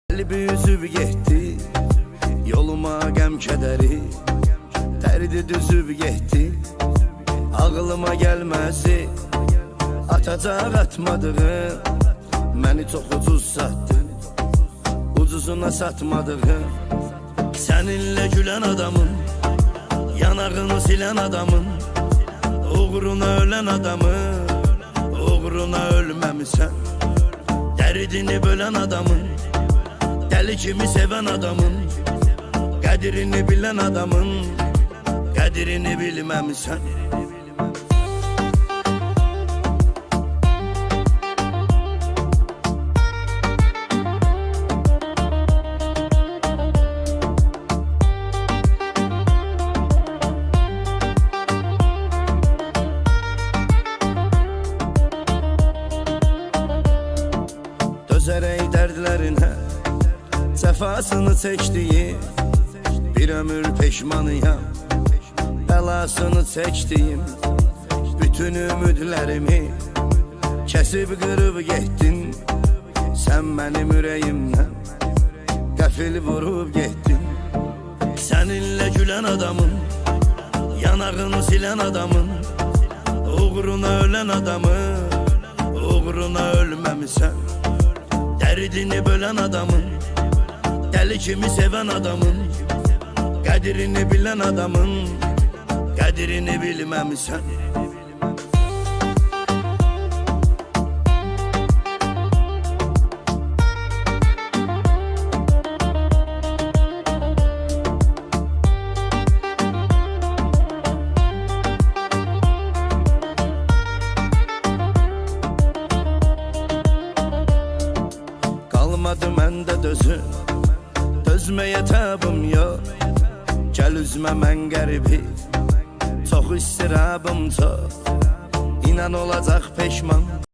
Qəlbi üzüb getdi, yoluma qəm kədəri, dərdi düzüb getdi, ağlıma gəlməzi, atacaq atmadığım, məni çox ucuz satdın, ucuzuna satmadığım, səninlə gülən adamın, yanağını silən adamın, uğruna ölən adamın, uğruna ölməmisən, dərdini bölən adamın, dəli kimi sevən adamın, qədrini bilən adamın, qədrini bilməmisən. Dözərək dərdlərinə səfasını çəkdiyim, bir ömür peşmanıyam, bəlasını çəkdiyim, bütün ümidlərimi kəsib qırıb getdin, sən mənim ürəyimdən qəfil vurub getdin. Səninlə gülən adamın, yanağını silən adamın, uğruna ölən adamın, uğruna ölməmisən, dərdini bölən adamın, dəli kimi sevən adamın, qədrini bilən adamın, qədrini bilməmisən. Qalmadı məndə dözüm, dözməyə təbim yox, gəl üzmə mən qəribi, çox istirabım çox, inan olacaq peşman.